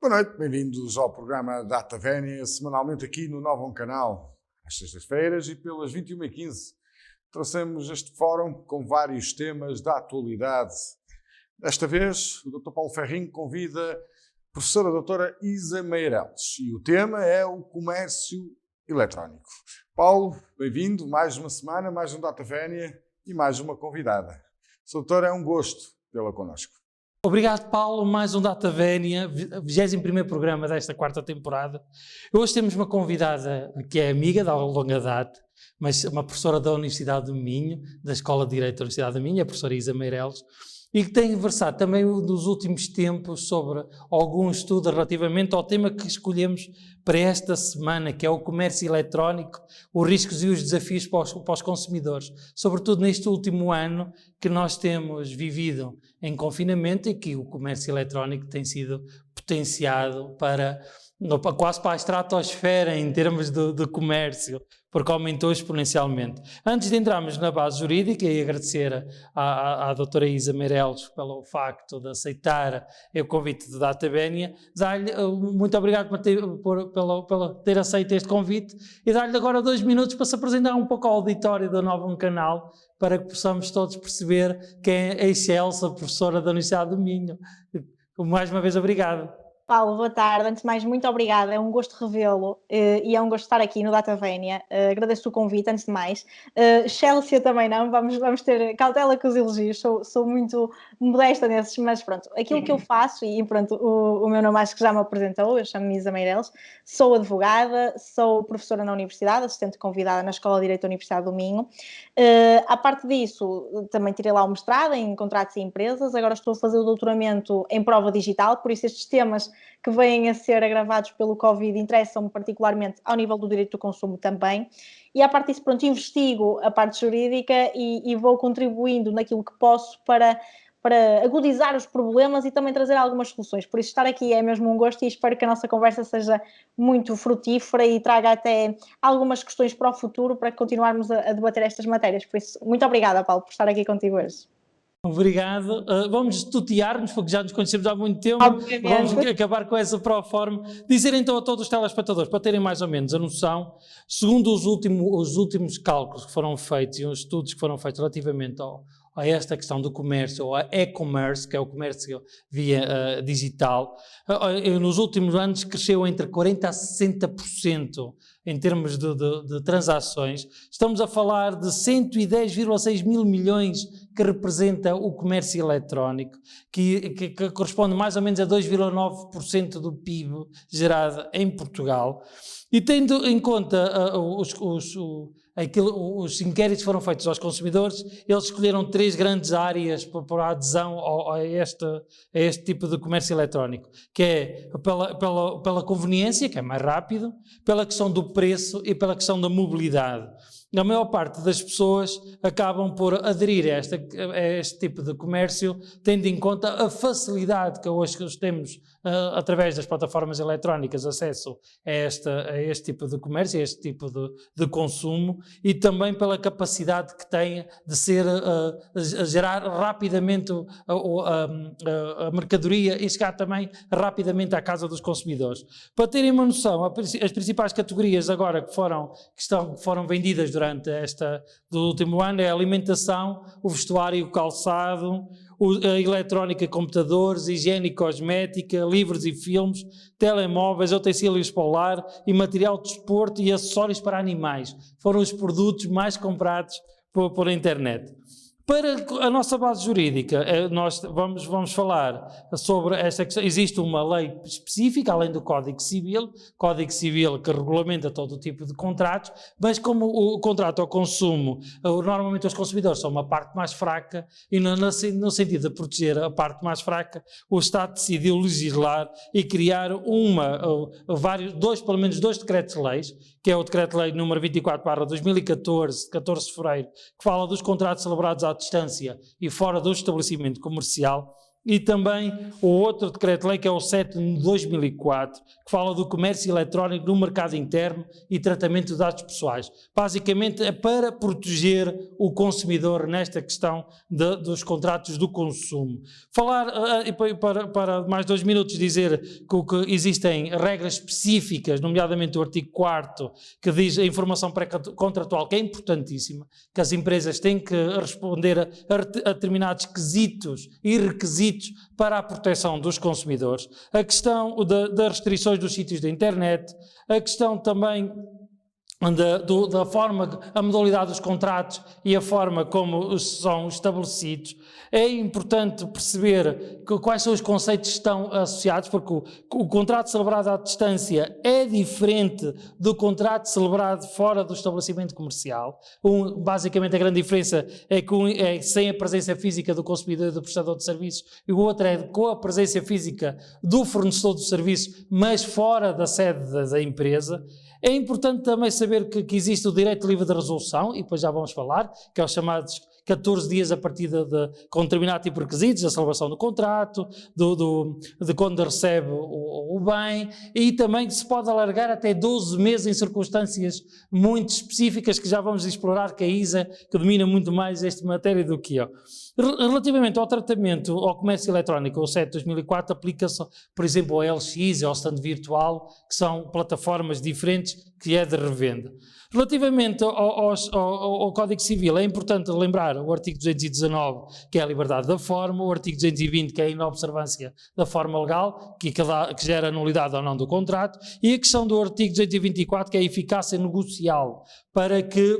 Boa noite, bem-vindos ao programa Data Vénia, semanalmente aqui no Novo Canal, às sextas-feiras e pelas 21h15. Trouxemos este fórum com vários temas da atualidade. Desta vez, o Dr. Paulo Ferrinho convida a professora doutora Isa Meireles e o tema é o comércio eletrónico. Paulo, bem-vindo, mais uma semana, mais um Data Vénia e mais uma convidada. Doutora, é um gosto tê-la connosco. Obrigado, Paulo. Mais um Data Vénia, 21º programa desta quarta temporada. Hoje temos uma convidada que é amiga da longa data, mas uma professora da Universidade do Minho, da Escola de Direito da Universidade do Minho, a professora Isa Meireles, e que tem versado também nos últimos tempos sobre algum estudo relativamente ao tema que escolhemos para esta semana, que é o comércio eletrónico, os riscos e os desafios para os consumidores, sobretudo neste último ano que nós temos vivido em confinamento e que o comércio eletrónico tem sido potenciado quase para a estratosfera em termos de comércio, porque aumentou exponencialmente. Antes de entrarmos na base jurídica, e agradecer à doutora Isa Meireles pelo facto de aceitar o convite do Data Vénia, dar-lhe muito obrigado por ter aceito este convite e dar-lhe agora 2 minutos para se apresentar um pouco ao auditório do Novo Canal, para que possamos todos perceber quem é a Excelsa, professora da Universidade do Minho. Mais uma vez, obrigado. Paulo, boa tarde. Antes de mais, muito obrigada. É um gosto revê-lo e é um gosto estar aqui no Data Vénia. Agradeço o convite, antes de mais. Chelsea também não, vamos ter cautela com os elogios. Sou muito modesta nesses, mas pronto. Aquilo que eu faço, e pronto, o meu nome acho que já me apresentou, eu chamo-me Isa Meireles, sou advogada, sou professora na universidade, assistente convidada na Escola de Direito da Universidade do Minho. À parte disso, também tirei lá o mestrado em contratos e empresas, agora estou a fazer o doutoramento em prova digital, por isso estes temas que vêm a ser agravados pelo Covid interessam-me particularmente ao nível do direito do consumo também. E à parte disso, pronto, investigo a parte jurídica e vou contribuindo naquilo que posso para agudizar os problemas e também trazer algumas soluções. Por isso, estar aqui é mesmo um gosto e espero que a nossa conversa seja muito frutífera e traga até algumas questões para o futuro para continuarmos a debater estas matérias. Por isso, muito obrigada, Paulo, por estar aqui contigo hoje. Obrigado. Vamos tutear-nos, porque já nos conhecemos há muito tempo. Obviamente. Vamos acabar com essa proforma. Dizer então a todos os telespectadores, para terem mais ou menos a noção, segundo os últimos cálculos que foram feitos e os estudos que foram feitos relativamente a esta questão do comércio, ou a e-commerce, que é o comércio via digital, nos últimos anos cresceu entre 40% a 60% em termos de transações. Estamos a falar de 110,6 mil milhões que representa o comércio eletrónico, que corresponde mais ou menos a 2,9% do PIB gerado em Portugal. E tendo em conta os inquéritos que foram feitos aos consumidores, eles escolheram 3 grandes áreas para a adesão a este tipo de comércio eletrónico, que é pela conveniência, que é mais rápido, pela questão do preço e pela questão da mobilidade. A maior parte das pessoas acabam por aderir a este tipo de comércio, tendo em conta a facilidade que hoje temos através das plataformas eletrónicas, acesso a este tipo de comércio, a este tipo de consumo, e também pela capacidade que tem de a gerar rapidamente a mercadoria e chegar também rapidamente à casa dos consumidores. Para terem uma noção, as principais categorias agora que foram vendidas do último ano é a alimentação, o vestuário, o calçado, a eletrónica, computadores, higiene e cosmética, livros e filmes, telemóveis, utensílios para o lar e material de desporto e acessórios para animais. Foram os produtos mais comprados por internet. Para a nossa base jurídica, nós vamos falar sobre esta questão. Existe uma lei específica, além do Código Civil que regulamenta todo o tipo de contratos, mas como o contrato ao consumo, normalmente os consumidores são uma parte mais fraca e no sentido de proteger a parte mais fraca, o Estado decidiu legislar e criar pelo menos dois decretos-leis, que é o Decreto-Lei número 24/2014, 14 de fevereiro, que fala dos contratos celebrados à distância e fora do estabelecimento comercial, e também o outro decreto-lei que é o 7 de 2004, que fala do comércio eletrónico no mercado interno e tratamento de dados pessoais. Basicamente é para proteger o consumidor nesta questão dos contratos do consumo. Falar, para mais 2 minutos, dizer que existem regras específicas, nomeadamente o artigo 4º, que diz a informação pré-contratual, que é importantíssima, que as empresas têm que responder a determinados quesitos e requisitos para a proteção dos consumidores, a questão das restrições dos sítios da internet, a questão também da forma, a modalidade dos contratos e a forma como são estabelecidos. É importante perceber quais são os conceitos que estão associados, porque o contrato celebrado à distância é diferente do contrato celebrado fora do estabelecimento comercial. Basicamente a grande diferença é que um é sem a presença física do consumidor e do prestador de serviços, e o outro é com a presença física do fornecedor de serviços, mas fora da sede da empresa. É importante também saber que existe o direito livre de resolução, e depois já vamos falar, que é os chamados 14 dias a partir com determinado tipo de requisitos, da celebração do contrato, de quando recebe o bem, e também se pode alargar até 12 meses em circunstâncias muito específicas que já vamos explorar, que a ISA, que domina muito mais esta matéria do que eu. Relativamente ao tratamento ao comércio eletrónico, o 7 de 2004 aplica-se, por exemplo, ao LX, ao stand virtual, que são plataformas diferentes que é de revenda. Relativamente ao Código Civil, é importante lembrar o artigo 219, que é a liberdade da forma, o artigo 220, que é a inobservância da forma legal, que gera nulidade ou não do contrato, e a questão do artigo 224, que é a eficácia negocial,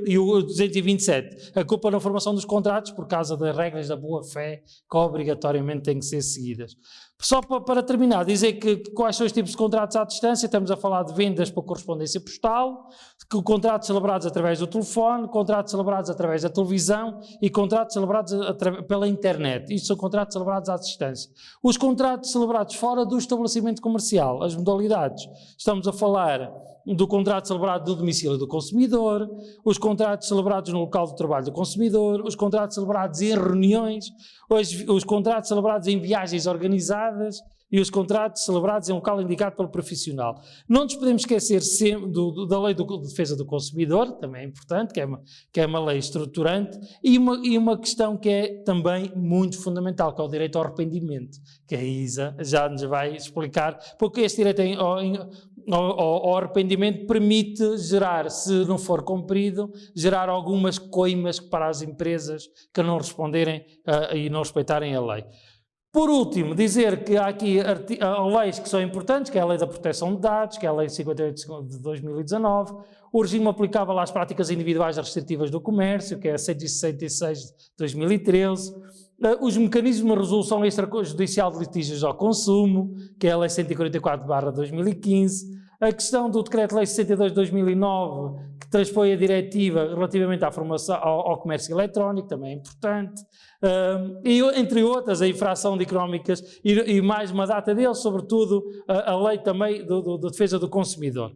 e o 227, a culpa na formação dos contratos por causa das regras da boa-fé, que obrigatoriamente têm que ser seguidas. Só para terminar, dizer que quais são os tipos de contratos à distância. Estamos a falar de vendas por correspondência postal, contratos celebrados através do telefone, contratos celebrados através da televisão e contratos celebrados pela internet. Isto são contratos celebrados à distância. Os contratos celebrados fora do estabelecimento comercial, as modalidades, estamos a falar do contrato celebrado do domicílio do consumidor, os contratos celebrados no local de trabalho do consumidor, os contratos celebrados em reuniões, os contratos celebrados em viagens organizadas e os contratos celebrados em local indicado pelo profissional. Não nos podemos esquecer sempre da lei de defesa do consumidor, também é importante, que é uma lei estruturante, e uma questão que é também muito fundamental, que é o direito ao arrependimento, que a ISA já nos vai explicar, porque este direito ao arrependimento permite gerar, se não for cumprido, gerar algumas coimas para as empresas que não responderem e não respeitarem a lei. Por último, dizer que há aqui leis que são importantes, que é a Lei da Proteção de Dados, que é a Lei 58 de 2019, o regime aplicável às práticas individuais restritivas do comércio, que é a 166 de 2013, os mecanismos de resolução extrajudicial de litígios ao consumo, que é a Lei 144/2015, a questão do Decreto-Lei 62 de 2009, que transpõe a diretiva relativamente à formação, ao comércio eletrónico, também é importante, e entre outras, a infração de económicas e mais uma data deles, sobretudo a lei também da defesa do consumidor.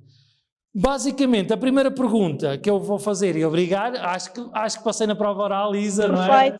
Basicamente, a primeira pergunta que eu vou fazer e obrigar, acho que passei na prova oral, Isa, não é?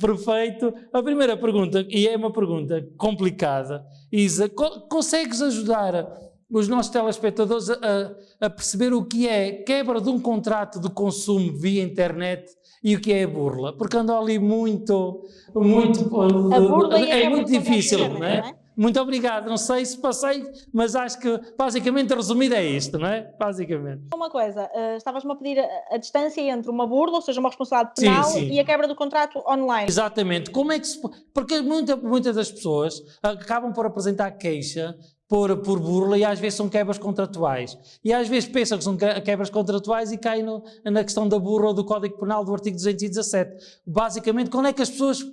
Perfeito. A primeira pergunta, e é uma pergunta complicada, Isa, consegues ajudar os nossos telespectadores a perceber o que é quebra de um contrato de consumo via internet e o que é a burla? Porque andou ali muito a burla é muito difícil, não é? Muito obrigado, não sei se passei, mas acho que basicamente resumido é isto, não é? Basicamente. Uma coisa, estavas-me a pedir a distância entre uma burla, ou seja, uma responsabilidade penal, sim. E a quebra do contrato online. Exatamente. Como é que porque muitas das pessoas acabam por apresentar queixa por burla e às vezes são quebras contratuais. E às vezes pensam que são quebras contratuais e caem na questão da burla do Código Penal do artigo 217. Basicamente, quando é que as pessoas,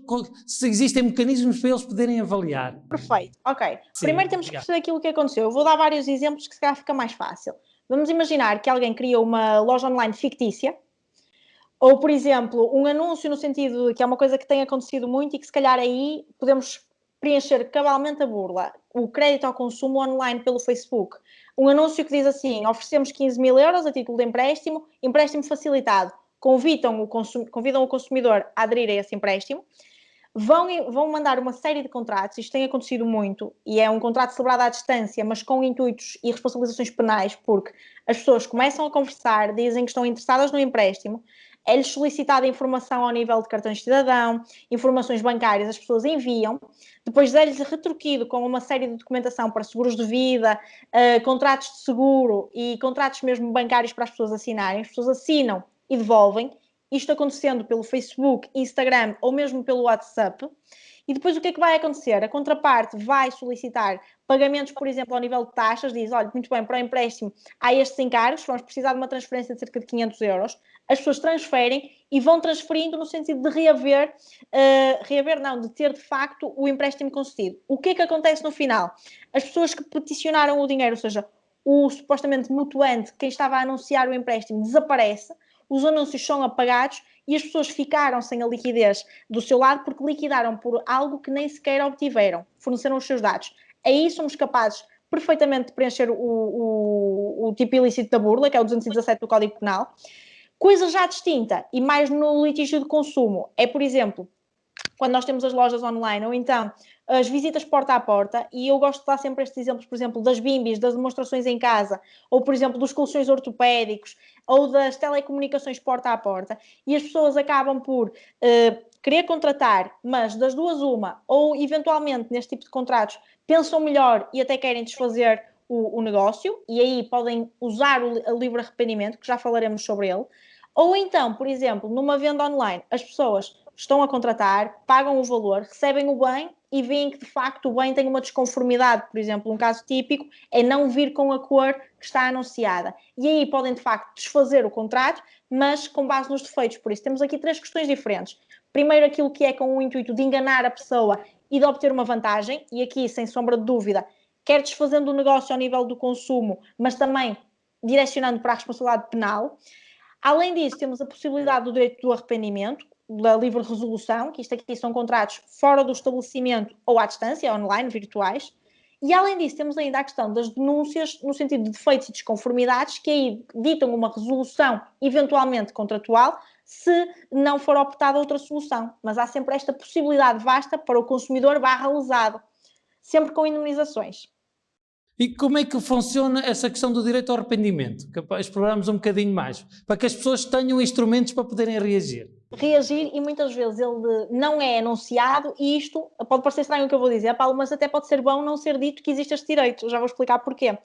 se existem mecanismos para eles poderem avaliar? Perfeito, ok. Sim, primeiro temos que perceber aquilo que aconteceu. Eu vou dar vários exemplos que se calhar fica mais fácil. Vamos imaginar que alguém criou uma loja online fictícia, ou, por exemplo, um anúncio no sentido de que é uma coisa que tem acontecido muito e que se calhar aí podemos preencher cabalmente a burla. O crédito ao consumo online pelo Facebook. Um anúncio que diz assim: oferecemos 15.000 euros a título de empréstimo facilitado. Convidam o consumidor a aderir a esse empréstimo. vão mandar uma série de contratos, isto tem acontecido muito, e é um contrato celebrado à distância, mas com intuitos e responsabilizações penais, porque as pessoas começam a conversar, dizem que estão interessadas no empréstimo, é-lhes solicitada informação ao nível de cartões de cidadão, informações bancárias, as pessoas enviam, depois é-lhes retorquido com uma série de documentação para seguros de vida, contratos de seguro e contratos mesmo bancários para as pessoas assinarem, as pessoas assinam e devolvem, isto acontecendo pelo Facebook, Instagram ou mesmo pelo WhatsApp. E depois o que é que vai acontecer? A contraparte vai solicitar pagamentos, por exemplo, ao nível de taxas, diz, olha, muito bem, para o empréstimo há estes encargos, vamos precisar de uma transferência de cerca de 500 euros, as pessoas transferem e vão transferindo no sentido de de ter de facto o empréstimo concedido. O que é que acontece no final? As pessoas que peticionaram o dinheiro, ou seja, o supostamente mutuante, quem estava a anunciar o empréstimo, desaparece, os anúncios são apagados e as pessoas ficaram sem a liquidez do seu lado porque liquidaram por algo que nem sequer obtiveram, forneceram os seus dados. Aí somos capazes perfeitamente de preencher o tipo ilícito da burla, que é o 217 do Código Penal. Coisa já distinta e mais no litígio de consumo é, por exemplo, quando nós temos as lojas online, ou então as visitas porta a porta, e eu gosto de dar sempre estes exemplos, por exemplo, das bimbis, das demonstrações em casa, ou, por exemplo, dos colchões ortopédicos, ou das telecomunicações porta a porta, e as pessoas acabam por querer contratar, mas das duas uma, ou eventualmente neste tipo de contratos, pensam melhor e até querem desfazer o negócio, e aí podem usar o livre arrependimento, que já falaremos sobre ele, ou então, por exemplo, numa venda online, as pessoas estão a contratar, pagam o valor, recebem o bem e veem que de facto o bem tem uma desconformidade. Por exemplo, um caso típico é não vir com a cor que está anunciada. E aí podem de facto desfazer o contrato, mas com base nos defeitos. Por isso temos aqui 3 questões diferentes. Primeiro, aquilo que é com o intuito de enganar a pessoa e de obter uma vantagem, e aqui, sem sombra de dúvida, quer desfazendo o negócio ao nível do consumo, mas também direcionando para a responsabilidade penal. Além disso, temos a possibilidade do direito do arrependimento, da livre resolução, que isto aqui são contratos fora do estabelecimento ou à distância, online, virtuais. E além disso, temos ainda a questão das denúncias no sentido de defeitos e desconformidades, que aí ditam uma resolução eventualmente contratual, se não for optada outra solução. Mas há sempre esta possibilidade vasta para o consumidor lesado, sempre com indemnizações. E como é que funciona essa questão do direito ao arrependimento? Explorarmos um bocadinho mais, para que as pessoas tenham instrumentos para poderem reagir. Reagir, e muitas vezes ele não é anunciado, e isto pode parecer estranho o que eu vou dizer, Paulo, mas até pode ser bom não ser dito que existe este direito. Já vou explicar porquê.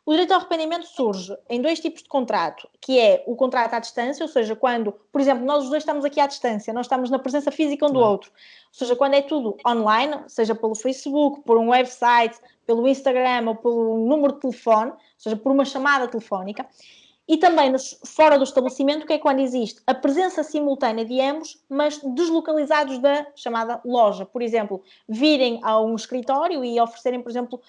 O direito ao arrependimento surge em 2 tipos de contrato, que é o contrato à distância, ou seja, quando, por exemplo, nós os dois estamos aqui à distância, nós estamos na presença física um do outro, ou seja, quando é tudo online, seja pelo Facebook, por um website, pelo Instagram ou pelo número de telefone, ou seja, por uma chamada telefónica. E também fora do estabelecimento, que é quando existe a presença simultânea de ambos, mas deslocalizados da chamada loja. Por exemplo, virem a um escritório e oferecerem, por exemplo,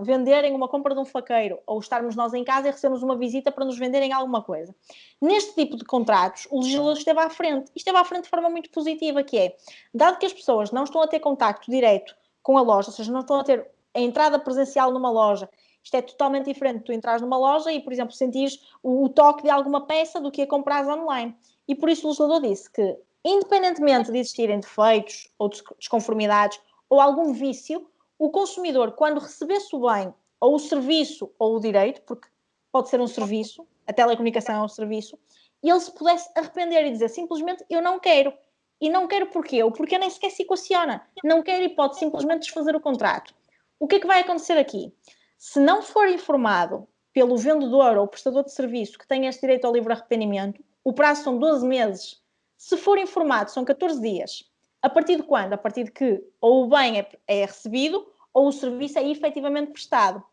venderem uma compra de um faqueiro, ou estarmos nós em casa e recebermos uma visita para nos venderem alguma coisa. Neste tipo de contratos, o legislador esteve à frente. E esteve à frente de forma muito positiva, que é, dado que as pessoas não estão a ter contacto direto com a loja, ou seja, não estão a ter a entrada presencial numa loja. Isto é totalmente diferente de tu entras numa loja e, por exemplo, sentires o toque de alguma peça do que a comprares online. E por isso o legislador disse que, independentemente de existirem defeitos ou desconformidades ou algum vício, o consumidor, quando recebesse o bem ou o serviço ou o direito, porque pode ser um serviço, a telecomunicação é um serviço, ele se pudesse arrepender e dizer simplesmente eu não quero. E não quero porquê? O porquê nem sequer se equaciona. Não quero e pode simplesmente desfazer o contrato. O que é que vai acontecer aqui? Se não for informado pelo vendedor ou prestador de serviço que tem este direito ao livre arrependimento, o prazo são 12 meses. Se for informado, são 14 dias. A partir de quando? A partir de que ou o bem é recebido ou o serviço é efetivamente prestado.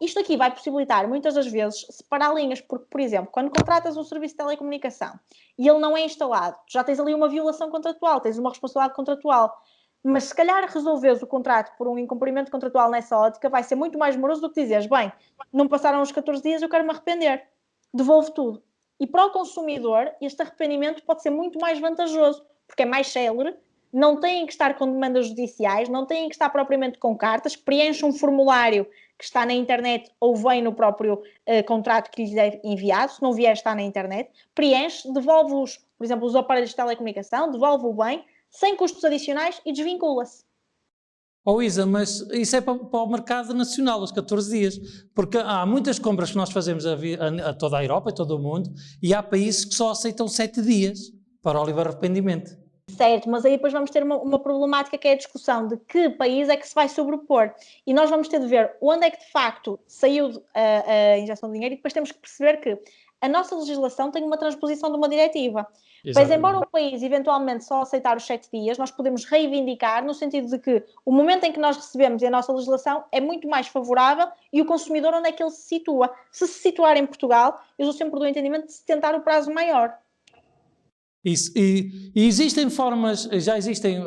Isto aqui vai possibilitar, muitas das vezes, separar linhas, porque, por exemplo, quando contratas um serviço de telecomunicação e ele não é instalado, já tens ali uma violação contratual, tens uma responsabilidade contratual. Mas se calhar resolveres o contrato por um incumprimento contratual nessa ótica vai ser muito mais moroso do que dizeres, bem, não passaram os 14 dias, eu quero me arrepender, devolvo tudo. E para o consumidor, este arrependimento pode ser muito mais vantajoso, porque é mais célere, não têm que estar com demandas judiciais, não têm que estar propriamente com cartas, preenche um formulário que está na internet ou vem no próprio contrato que lhes é enviado, se não vier está na internet, preenche, devolve-os, por exemplo, os aparelhos de telecomunicação, devolve o bem, sem custos adicionais e desvincula-se. Oh Isa, mas isso é para o mercado nacional, os 14 dias, porque há muitas compras que nós fazemos a toda a Europa e todo o mundo, e há países que só aceitam 7 dias para o livre arrependimento. Certo, mas aí depois vamos ter uma problemática que é a discussão de que país é que se vai sobrepor. E nós vamos ter de ver onde é que de facto saiu a injeção de dinheiro e depois temos que perceber que a nossa legislação tem uma transposição de uma diretiva. Pois, embora o país eventualmente só aceitar os 7 dias, nós podemos reivindicar no sentido de que o momento em que nós recebemos e a nossa legislação é muito mais favorável e o consumidor onde é que ele se situa. Se situar em Portugal, eu sou sempre do entendimento de se tentar o prazo maior. Isso, e existem formas, já existem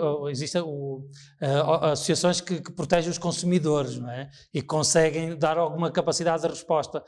associações que protegem os consumidores, não é? E conseguem dar alguma capacidade de resposta.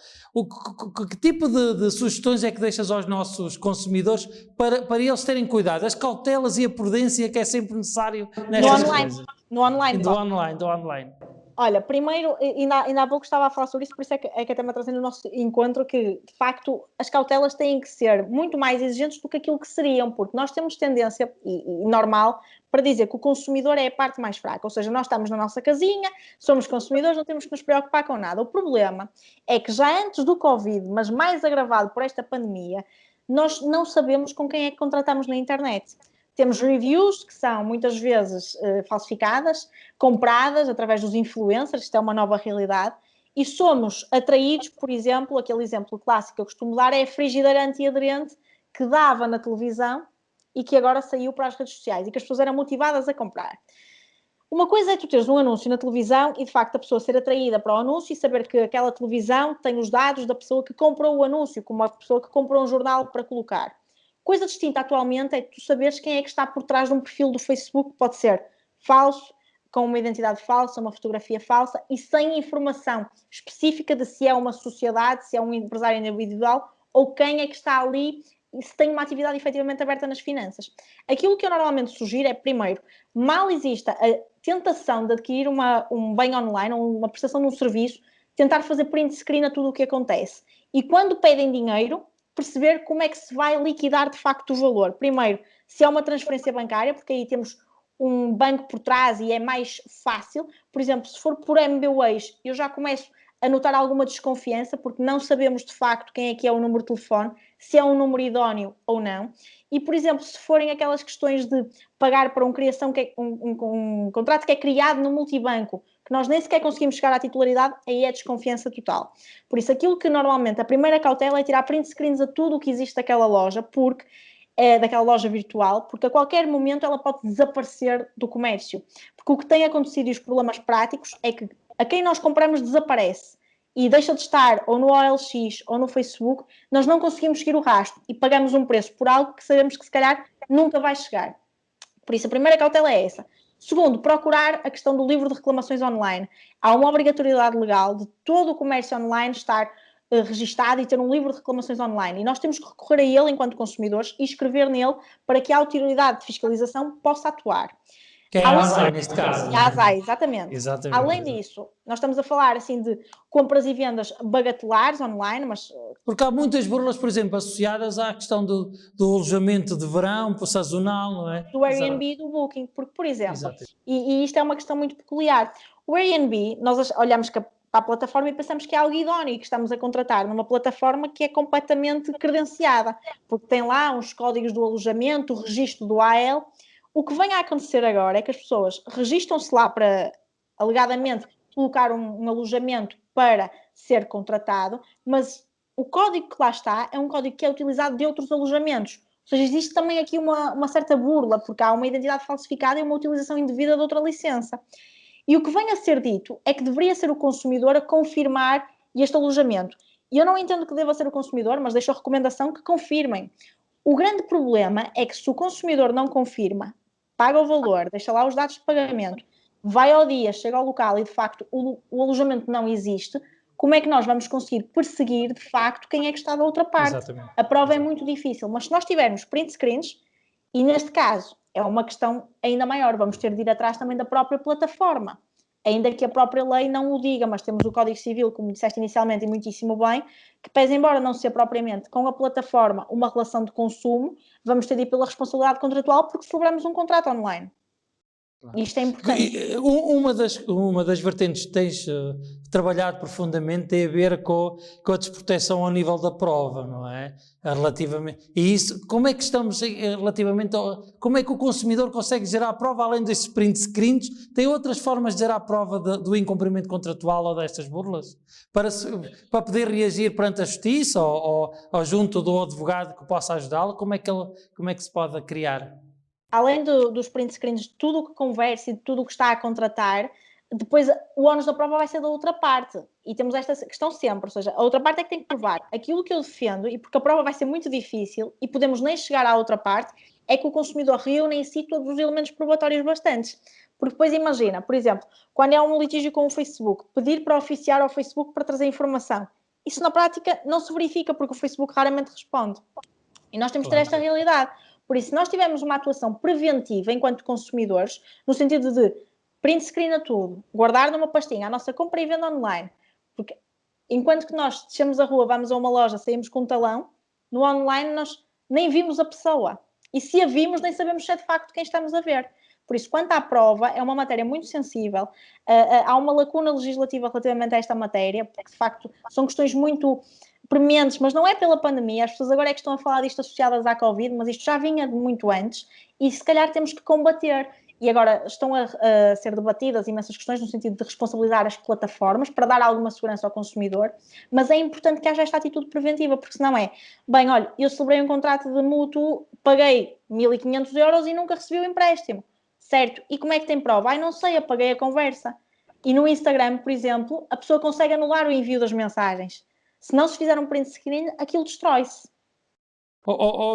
Que tipo de sugestões é que deixas aos nossos consumidores para eles terem cuidado? As cautelas e a prudência que é sempre necessário nestas coisas. No online. Do online. Olha, primeiro, ainda há pouco estava a falar sobre isso, por isso é que até me trazendo no nosso encontro que, de facto, as cautelas têm que ser muito mais exigentes do que aquilo que seriam, porque nós temos tendência, e normal, para dizer que o consumidor é a parte mais fraca, ou seja, nós estamos na nossa casinha, somos consumidores, não temos que nos preocupar com nada. O problema é que já antes do Covid, mas mais agravado por esta pandemia, nós não sabemos com quem é que contratamos na internet. Temos reviews que são muitas vezes falsificadas, compradas através dos influencers, isto é uma nova realidade, e somos atraídos, por exemplo, aquele exemplo clássico que eu costumo dar é a frigideira antiaderente que dava na televisão e que agora saiu para as redes sociais e que as pessoas eram motivadas a comprar. Uma coisa é tu teres um anúncio na televisão e de facto a pessoa ser atraída para o anúncio e saber que aquela televisão tem os dados da pessoa que comprou o anúncio, como a pessoa que comprou um jornal para colocar. Coisa distinta atualmente é tu saberes quem é que está por trás de um perfil do Facebook, que pode ser falso, com uma identidade falsa, uma fotografia falsa e sem informação específica de se é uma sociedade, se é um empresário individual ou quem é que está ali e se tem uma atividade efetivamente aberta nas finanças. Aquilo que eu normalmente sugiro é, primeiro, mal exista a tentação de adquirir um bem online ou uma prestação de um serviço, tentar fazer print screen a tudo o que acontece. E quando pedem dinheiro, perceber como é que se vai liquidar de facto o valor. Primeiro, se é uma transferência bancária, porque aí temos um banco por trás e é mais fácil. Por exemplo, se for por MBWays, eu já começo a notar alguma desconfiança, porque não sabemos de facto quem é que é o número de telefone, se é um número idóneo ou não. E, por exemplo, se forem aquelas questões de pagar para um contrato que é criado no multibanco, que nós nem sequer conseguimos chegar à titularidade, aí é desconfiança total. Por isso, aquilo que normalmente, a primeira cautela é tirar print screens a tudo o que existe daquela loja, daquela loja virtual, porque a qualquer momento ela pode desaparecer do comércio. Porque o que tem acontecido e os problemas práticos é que a quem nós compramos desaparece e deixa de estar ou no OLX ou no Facebook, nós não conseguimos seguir o rastro e pagamos um preço por algo que sabemos que se calhar nunca vai chegar. Por isso, a primeira cautela é essa. Segundo, procurar a questão do livro de reclamações online. Há uma obrigatoriedade legal de todo o comércio online estar registado e ter um livro de reclamações online. E nós temos que recorrer a ele enquanto consumidores e escrever nele para que a autoridade de fiscalização possa atuar. Que é a ASAI, neste caso. A ASAI, exatamente. Além disso, nós estamos a falar assim de compras e vendas bagatelares online, mas... Porque há muitas burlas, por exemplo, associadas à questão do alojamento de verão, sazonal, não é? Do Airbnb e do Booking, porque, por exemplo, e isto é uma questão muito peculiar. O Airbnb, nós olhamos para a plataforma e pensamos que é algo idóneo e que estamos a contratar numa plataforma que é completamente credenciada, porque tem lá uns códigos do alojamento, o registro do AL. O que vem a acontecer agora é que as pessoas registram-se lá para, alegadamente, colocar um alojamento para ser contratado, mas o código que lá está é um código que é utilizado de outros alojamentos. Ou seja, existe também aqui uma certa burla, porque há uma identidade falsificada e uma utilização indevida de outra licença. E o que vem a ser dito é que deveria ser o consumidor a confirmar este alojamento. E eu não entendo que deva ser o consumidor, mas deixo a recomendação que confirmem. O grande problema é que se o consumidor não confirma, paga o valor, deixa lá os dados de pagamento, vai ao dia, chega ao local e de facto o alojamento não existe, como é que nós vamos conseguir perseguir de facto quem é que está da outra parte? Exatamente. A prova é muito difícil, mas se nós tivermos print screens, e neste caso é uma questão ainda maior, vamos ter de ir atrás também da própria plataforma. ainda que a própria lei não o diga, mas temos o Código Civil, como disseste inicialmente, e muitíssimo bem, que pese embora não ser propriamente com a plataforma uma relação de consumo, vamos ter de ir pela responsabilidade contratual porque celebramos um contrato online. Claro. Isto é importante. Uma das vertentes que tens trabalhado profundamente tem a ver com a desproteção ao nível da prova, não é? Relativamente, e isso, como é que estamos relativamente como é que o consumidor consegue gerar a prova, além desses print screens, tem outras formas de gerar a prova do incumprimento contratual ou destas burlas? Para poder reagir perante a justiça ou junto do advogado que possa ajudá-lo, como é que se pode criar? Além dos print screens, de tudo o que conversa e de tudo o que está a contratar, depois o ónus da prova vai ser da outra parte. E temos esta questão sempre, ou seja, a outra parte é que tem que provar aquilo que eu defendo, e porque a prova vai ser muito difícil e podemos nem chegar à outra parte, é que o consumidor reúne em si todos os elementos probatórios bastantes. Porque depois imagina, por exemplo, quando há um litígio com o Facebook, pedir para oficiar ao Facebook para trazer informação. Isso na prática não se verifica porque o Facebook raramente responde. E nós temos que ter esta realidade. Por isso, se nós tivermos uma atuação preventiva enquanto consumidores, no sentido de print screen a tudo, guardar numa pastinha a nossa compra e venda online, porque enquanto que nós descemos a rua, vamos a uma loja, saímos com um talão, no online nós nem vimos a pessoa. E se a vimos, nem sabemos se é de facto quem estamos a ver. Por isso, quanto à prova, é uma matéria muito sensível. Há uma lacuna legislativa relativamente a esta matéria, porque de facto são questões muito prementes, mas não é pela pandemia. As pessoas agora é que estão a falar disto associadas à Covid, mas isto já vinha de muito antes e se calhar temos que combater. E agora estão a ser debatidas imensas questões no sentido de responsabilizar as plataformas para dar alguma segurança ao consumidor, mas é importante que haja esta atitude preventiva, porque senão bem, olha, eu celebrei um contrato de mútuo, paguei 1.500 euros e nunca recebi o empréstimo, certo? E como é que tem prova? Não sei, apaguei a conversa. E no Instagram, por exemplo, a pessoa consegue anular o envio das mensagens. Se não se fizer um print screen, aquilo destrói-se.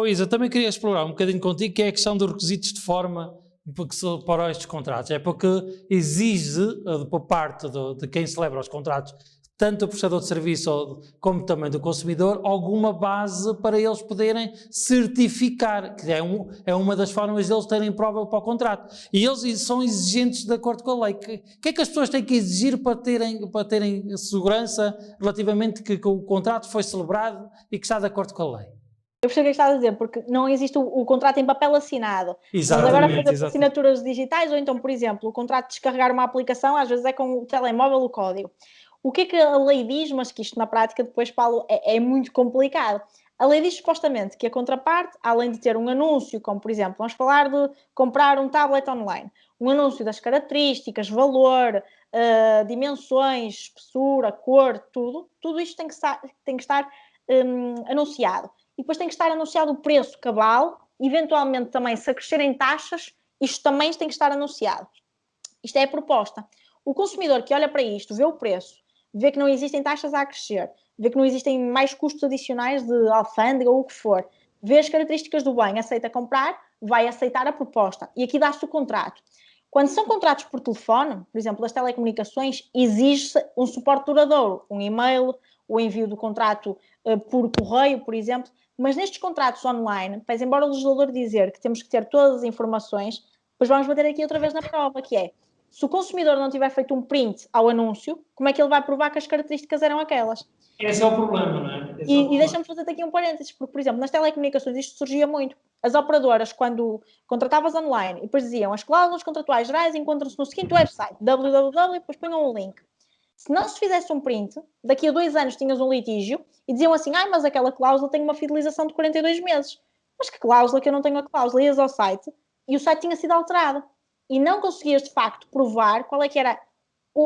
Isa, também queria explorar um bocadinho contigo, que é a questão dos requisitos de forma para estes contratos. É porque exige, por parte de quem celebra os contratos, tanto o prestador de serviço como também do consumidor, alguma base para eles poderem certificar, que é uma das formas deles terem prova para o contrato. E eles são exigentes de acordo com a lei. O que é que as pessoas têm que exigir para terem segurança relativamente que o contrato foi celebrado e que está de acordo com a lei? Eu percebo o que estás a dizer, porque não existe o contrato em papel assinado. Exatamente, mas agora fazer assinaturas digitais, ou então, por exemplo, o contrato de descarregar uma aplicação, às vezes é com o telemóvel o código. O que é que a lei diz, mas que isto na prática depois, Paulo, é muito complicado. A lei diz supostamente que a contraparte, além de ter um anúncio, como por exemplo, vamos falar de comprar um tablet online, um anúncio das características, valor, dimensões, espessura, cor, tudo isto tem que estar anunciado. E depois tem que estar anunciado o preço cabal, eventualmente também, se acrescerem taxas, isto também tem que estar anunciado. Isto é a proposta. O consumidor que olha para isto, vê o preço, vê que não existem taxas a acrescer, vê que não existem mais custos adicionais de alfândega ou o que for, vê as características do bem, aceita comprar, vai aceitar a proposta. E aqui dá-se o contrato. Quando são contratos por telefone, por exemplo, das telecomunicações, exige-se um suporte duradouro, um e-mail, o envio do contrato por correio, por exemplo. Mas nestes contratos online, pois embora o legislador dizer que temos que ter todas as informações, depois vamos bater aqui outra vez na prova, que é, se o consumidor não tiver feito um print ao anúncio, como é que ele vai provar que as características eram aquelas? Esse é o problema, não é? E deixa-me fazer aqui um parênteses, porque, por exemplo, nas telecomunicações isto surgia muito. As operadoras, quando contratavas online, e depois diziam, as cláusulas contratuais gerais encontram-se no seguinte website, www, e depois punham um link. Se não se fizesse um print, daqui a 2 anos tinhas um litígio e diziam assim, mas aquela cláusula tem uma fidelização de 42 meses. Mas que cláusula que eu não tenho a cláusula? Ias ao site e o site tinha sido alterado. E não conseguias, de facto, provar qual é que era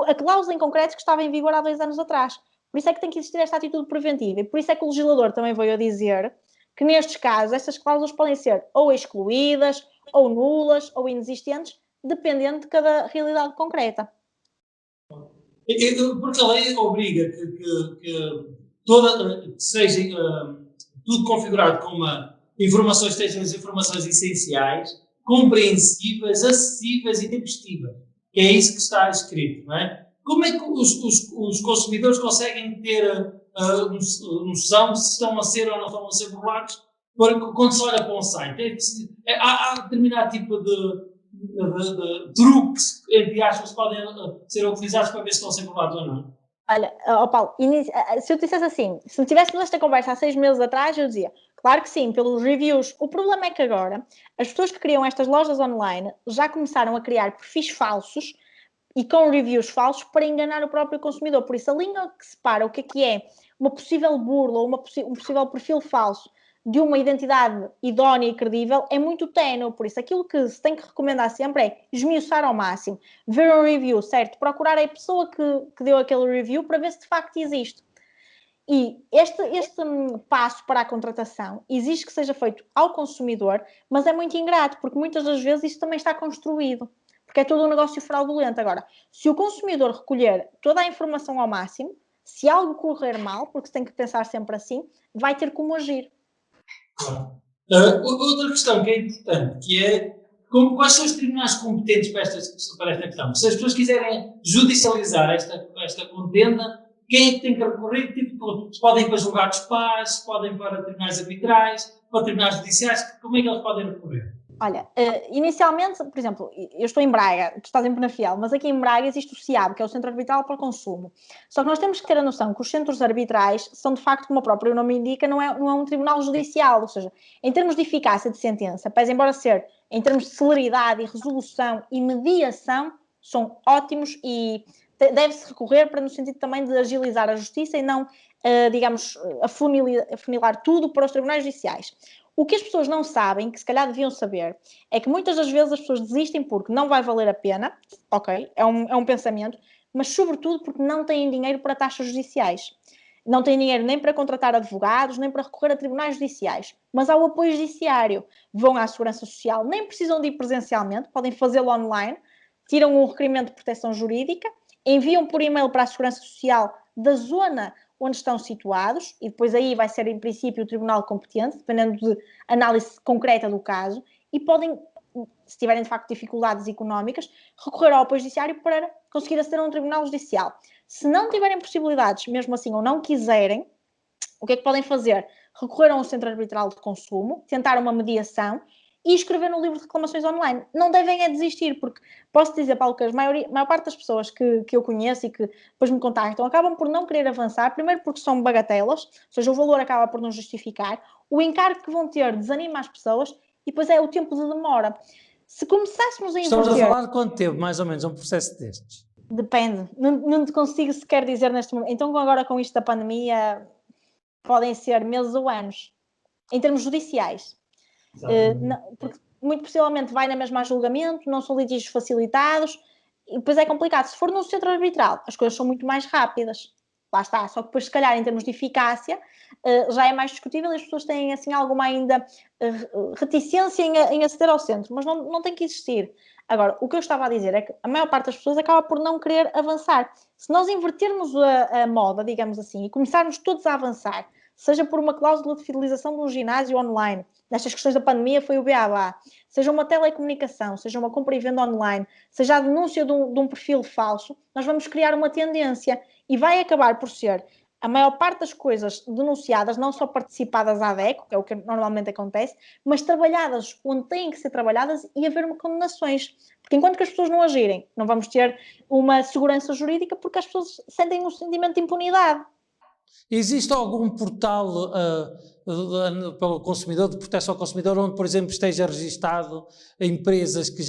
a cláusula em concreto que estava em vigor há 2 anos atrás. Por isso é que tem que existir esta atitude preventiva. E por isso é que o legislador também veio a dizer que, nestes casos, estas cláusulas podem ser ou excluídas, ou nulas, ou inexistentes, dependendo de cada realidade concreta. Porque a lei obriga que seja tudo configurado com estejam as informações essenciais, compreensíveis, acessíveis e tempestivas. Que é isso que está escrito, não é? Como é que os consumidores conseguem ter noção se estão a ser ou não estão a ser burlados quando se olha para um site? Há determinado tipo de truques, entre aspas, que podem ser utilizados para ver se estão a ser provados ou não? Olha, Paulo, se eu te dissesse assim, se não tivéssemos esta conversa há 6 meses atrás, eu dizia, claro que sim, pelos reviews. O problema é que agora, as pessoas que criam estas lojas online já começaram a criar perfis falsos e com reviews falsos para enganar o próprio consumidor. Por isso, a linha que separa o que é uma possível burla ou um possível perfil falso de uma identidade idónea e credível é muito ténue. Por isso, aquilo que se tem que recomendar sempre é esmiuçar ao máximo, ver um review, certo? Procurar a pessoa que deu aquele review para ver se de facto existe. E este passo para a contratação exige que seja feito ao consumidor, mas é muito ingrato, porque muitas das vezes isto também está construído, porque é todo um negócio fraudulento. Agora, se o consumidor recolher toda a informação ao máximo, se algo correr mal, porque se tem que pensar sempre assim, vai ter como agir. Claro. Outra questão que é importante, que é quais são os tribunais competentes para esta questão? Se as pessoas quiserem judicializar esta contenda, quem é que tem que recorrer? Tipo, podem ir para julgados de paz, podem ir para tribunais arbitrais, para tribunais judiciais, como é que eles podem recorrer? Olha, inicialmente, por exemplo, eu estou em Braga, tu estás em Penafiel, mas aqui em Braga existe o CIAB, que é o Centro Arbitral para o Consumo. Só que nós temos que ter a noção que os centros arbitrais são, de facto, como o próprio nome indica, não é um tribunal judicial, ou seja, em termos de eficácia de sentença, pese embora ser em termos de celeridade e resolução e mediação, são ótimos e deve-se recorrer para no sentido também de agilizar a justiça e não, digamos, afunilar tudo para os tribunais judiciais. O que as pessoas não sabem, que se calhar deviam saber, é que muitas das vezes as pessoas desistem porque não vai valer a pena, ok, é um pensamento, mas sobretudo porque não têm dinheiro para taxas judiciais. Não têm dinheiro nem para contratar advogados, nem para recorrer a tribunais judiciais. Mas há o apoio judiciário. Vão à Segurança Social, nem precisam de ir presencialmente, podem fazê-lo online, tiram um requerimento de proteção jurídica, enviam por e-mail para a Segurança Social da zona onde estão situados, e depois aí vai ser, em princípio, o tribunal competente, dependendo de análise concreta do caso, e podem, se tiverem de facto dificuldades económicas, recorrer ao apoio judiciário para conseguir aceder a um tribunal judicial. Se não tiverem possibilidades, mesmo assim, ou não quiserem, o que é que podem fazer? Recorrer a um centro arbitral de consumo, tentar uma mediação e escrever no livro de reclamações online. Não devem é desistir, porque posso dizer, Paulo, que a maior parte das pessoas que eu conheço e que depois me contactam acabam por não querer avançar, primeiro porque são bagatelas, ou seja, o valor acaba por não justificar, o encargo que vão ter desanima as pessoas e depois é o tempo de demora. Se começássemos a inverter... Estamos a falar de quanto tempo, mais ou menos, um processo destes? Depende, não te consigo sequer dizer neste momento. Então agora com isto da pandemia podem ser meses ou anos, em termos judiciais. Porque muito possivelmente vai na mesma a julgamento, não são litígios facilitados, e depois é complicado. Se for no centro arbitral, as coisas são muito mais rápidas. Lá está, só que depois, se calhar, em termos de eficácia, já é mais discutível e as pessoas têm, assim, alguma ainda reticência em aceder ao centro, mas não tem que existir. Agora, o que eu estava a dizer é que a maior parte das pessoas acaba por não querer avançar. Se nós invertermos a moda, digamos assim, e começarmos todos a avançar, seja por uma cláusula de fidelização de um ginásio online, nestas questões da pandemia foi o BABA, seja uma telecomunicação, seja uma compra e venda online, seja a denúncia de um perfil falso, nós vamos criar uma tendência e vai acabar por ser a maior parte das coisas denunciadas, não só participadas à DECO, que é o que normalmente acontece, mas trabalhadas onde têm que ser trabalhadas e haver condenações. Porque enquanto que as pessoas não agirem, não vamos ter uma segurança jurídica porque as pessoas sentem um sentimento de impunidade. Existe algum portal pelo consumidor, de proteção ao consumidor, onde, por exemplo, esteja registado empresas que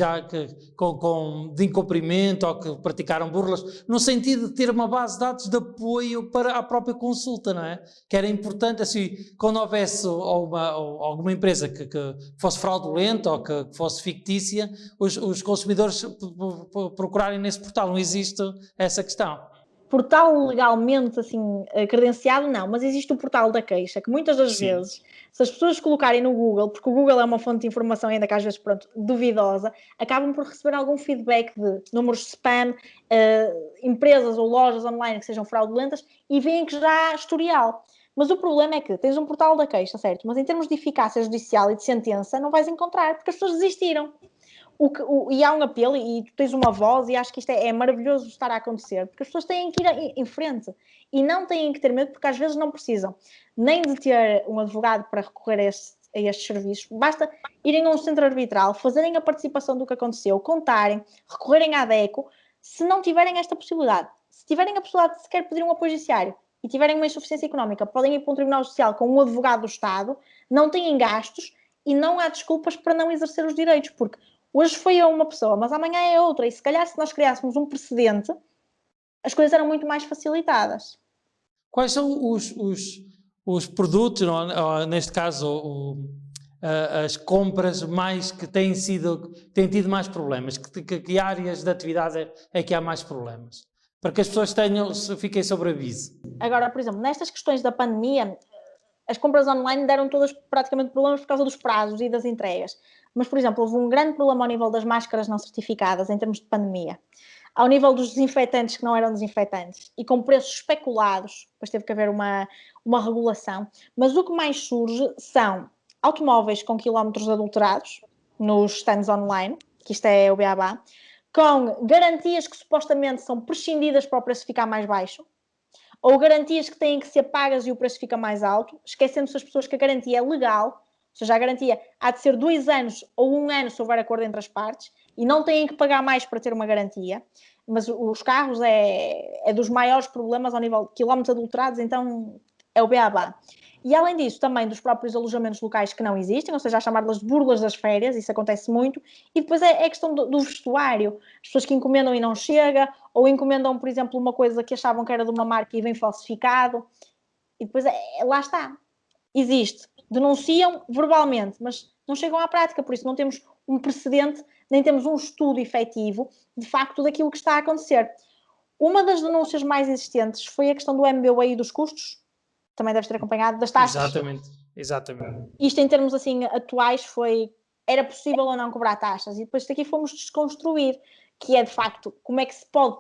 de incumprimento ou que praticaram burlas, no sentido de ter uma base de dados de apoio para a própria consulta, não é? Que era importante, assim, quando houvesse alguma empresa que fosse fraudulenta ou que fosse fictícia, os consumidores procurarem nesse portal. Não existe essa questão? Portal legalmente assim credenciado, não, mas existe o portal da queixa, que muitas das vezes, se as pessoas colocarem no Google, porque o Google é uma fonte de informação ainda que às vezes, pronto, duvidosa, acabam por receber algum feedback de números de spam, empresas ou lojas online que sejam fraudulentas e veem que já há historial. Mas o problema é que tens um portal da queixa, certo? Mas em termos de eficácia judicial e de sentença não vais encontrar, porque as pessoas desistiram. E há um apelo, e tu tens uma voz, e acho que isto é maravilhoso estar a acontecer, porque as pessoas têm que ir em frente e não têm que ter medo, porque às vezes não precisam nem de ter um advogado para recorrer a estes serviços. Basta irem a um centro arbitral, fazerem a participação do que aconteceu, contarem, recorrerem à DECO, se não tiverem esta possibilidade. Se tiverem a possibilidade de sequer pedir um apoio judiciário e tiverem uma insuficiência económica, podem ir para um tribunal social com um advogado do Estado, não têm gastos e não há desculpas para não exercer os direitos, porque hoje foi a uma pessoa, mas amanhã é outra, e se calhar se nós criássemos um precedente, as coisas eram muito mais facilitadas. Quais são os produtos, ou, neste caso, as compras mais que têm tido mais problemas? Que áreas de atividade é que há mais problemas? Para que as pessoas fiquem sobre aviso. Agora, por exemplo, nestas questões da pandemia, as compras online deram todas praticamente problemas por causa dos prazos e das entregas. Mas, por exemplo, houve um grande problema ao nível das máscaras não certificadas em termos de pandemia. Ao nível dos desinfetantes que não eram desinfetantes e com preços especulados, depois teve que haver uma regulação. Mas o que mais surge são automóveis com quilómetros adulterados nos stands online, que isto é o beabá, com garantias que supostamente são prescindidas para o preço ficar mais baixo, ou garantias que têm que ser pagas e o preço fica mais alto, esquecendo-se as pessoas que a garantia é legal, ou seja, a garantia há de ser 2 anos ou 1 ano se houver acordo entre as partes, e não têm que pagar mais para ter uma garantia, mas os carros é dos maiores problemas ao nível de quilómetros adulterados, então é o beabá. E além disso, também dos próprios alojamentos locais que não existem, ou seja, a chamar-las de burlas das férias, isso acontece muito, e depois é a questão do vestuário, as pessoas que encomendam e não chega, ou encomendam, por exemplo, uma coisa que achavam que era de uma marca e vem falsificado, e depois lá está, existe, denunciam verbalmente, mas não chegam à prática, por isso não temos um precedente, nem temos um estudo efetivo, de facto, daquilo que está a acontecer. Uma das denúncias mais existentes foi a questão do MBWay e dos custos, também deves ter acompanhado, das taxas. Exatamente. Isto em termos assim atuais era possível ou não cobrar taxas, e depois daqui fomos desconstruir, que é de facto, como é que se pode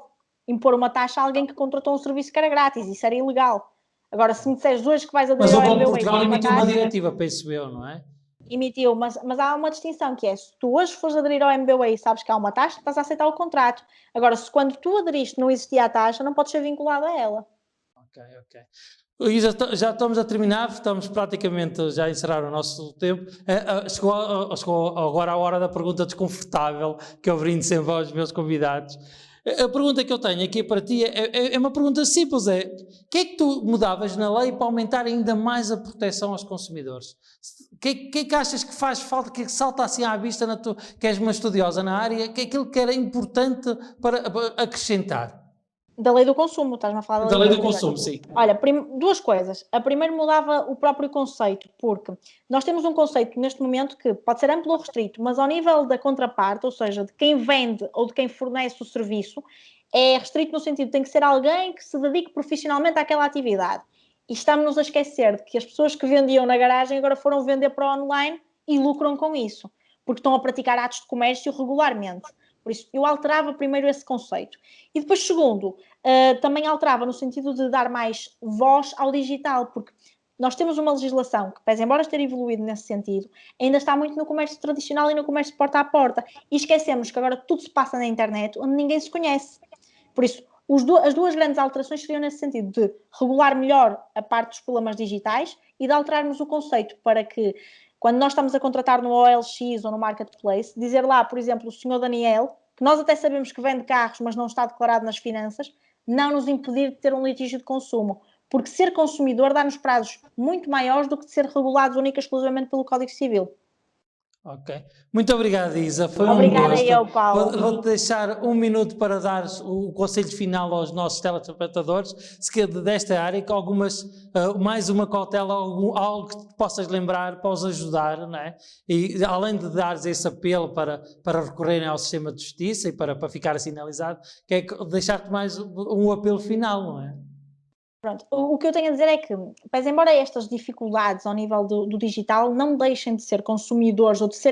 impor uma taxa a alguém que contratou um serviço que era grátis, isso era ilegal. Agora, se me disseres hoje que vais aderir ao MBWay... Mas o Portugal emitiu uma diretiva, penso eu, não é? Emitiu, mas há uma distinção, que é, se tu hoje fores aderir ao MBWay e sabes que há uma taxa, estás a aceitar o contrato. Agora, se quando tu aderiste não existia a taxa, não podes ser vinculado a ela. Ok. E já estamos a terminar, estamos praticamente já a encerrar o nosso tempo. Chegou agora a hora da pergunta desconfortável que eu brindo sempre aos meus convidados. A pergunta que eu tenho aqui para ti é uma pergunta simples, o que é que tu mudavas na lei para aumentar ainda mais a proteção aos consumidores? O que é que achas que faz falta, que salta assim à vista, que és uma estudiosa na área, que é aquilo que era importante para acrescentar? Da lei do consumo, estás-me a falar da lei do consumo, sim. Olha, 2 coisas. A primeira mudava o próprio conceito, porque nós temos um conceito neste momento que pode ser amplo ou restrito, mas ao nível da contraparte, ou seja, de quem vende ou de quem fornece o serviço, é restrito no sentido de tem que ser alguém que se dedique profissionalmente àquela atividade. E estamos-nos a esquecer de que as pessoas que vendiam na garagem agora foram vender para o online e lucram com isso, porque estão a praticar atos de comércio regularmente. Por isso, eu alterava primeiro esse conceito. E depois, segundo, também alterava no sentido de dar mais voz ao digital, porque nós temos uma legislação que, pese embora ter evoluído nesse sentido, ainda está muito no comércio tradicional e no comércio porta a porta. E esquecemos que agora tudo se passa na internet, onde ninguém se conhece. Por isso, as 2 grandes alterações seriam nesse sentido, de regular melhor a parte dos problemas digitais e de alterarmos o conceito para que, quando nós estamos a contratar no OLX ou no Marketplace, dizer lá, por exemplo, o senhor Daniel, que nós até sabemos que vende carros, mas não está declarado nas finanças, não nos impedir de ter um litígio de consumo. Porque ser consumidor dá-nos prazos muito maiores do que de ser regulados única e exclusivamente pelo Código Civil. Ok. Muito obrigado, Isa. Foi Obrigada um gosto. eu, Paulo. Vou-te deixar 1 minuto para dar o conselho final aos nossos telespectadores, se desta área, que mais uma cautela, algo que te possas lembrar para os ajudar, não é? E além de dares esse apelo para recorrerem ao sistema de justiça e para ficar sinalizado, deixar-te mais um apelo final, não é? Pronto, o que eu tenho a dizer é que, pese embora estas dificuldades ao nível do digital não deixem de ser consumidores ou de se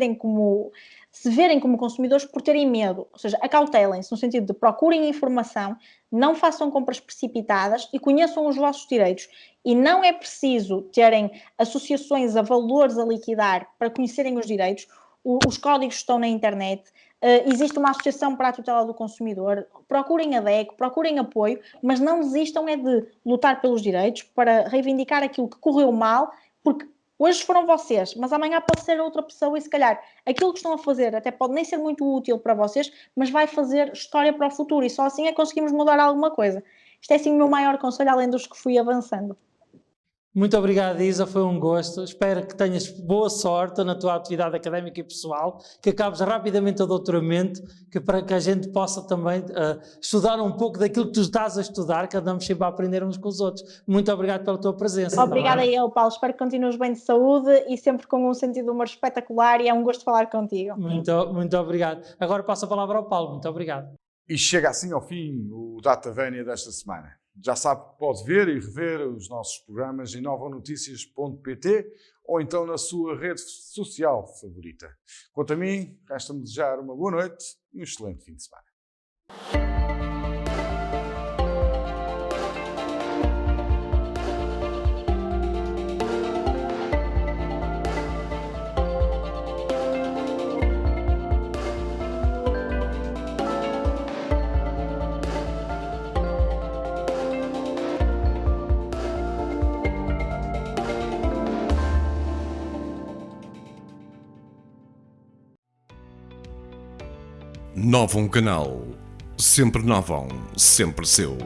verem como consumidores por terem medo, ou seja, acautelem-se no sentido de procurem informação, não façam compras precipitadas e conheçam os vossos direitos. E não é preciso terem associações a valores a liquidar para conhecerem os direitos, os códigos estão na internet. Existe uma associação para a tutela do consumidor, procurem a DECO, procurem apoio, mas não desistam de lutar pelos direitos para reivindicar aquilo que correu mal, porque Hoje foram vocês, mas amanhã pode ser outra pessoa e se calhar aquilo que estão a fazer até pode nem ser muito útil para vocês, mas vai fazer história para o futuro e só assim é que conseguimos mudar alguma coisa. Isto é assim o meu maior conselho, além dos que fui avançando. Muito obrigado, Isa, foi um gosto. Espero que tenhas boa sorte na tua atividade académica e pessoal, que acabes rapidamente o doutoramento, que para que a gente possa também estudar um pouco daquilo que tu estás a estudar, que andamos sempre a aprender uns com os outros. Muito obrigado pela tua presença. Obrigada eu, Paulo. Espero que continues bem de saúde e sempre com um sentido de humor espetacular e é um gosto falar contigo. Muito obrigado. Agora passo a palavra ao Paulo. Muito obrigado. E chega assim ao fim o Datavania desta semana. Já sabe que pode ver e rever os nossos programas em novonoticias.pt ou então na sua rede social favorita. Quanto a mim, resta-me desejar uma boa noite e um excelente fim de semana. Novum Canal. Sempre Novum, sempre seu.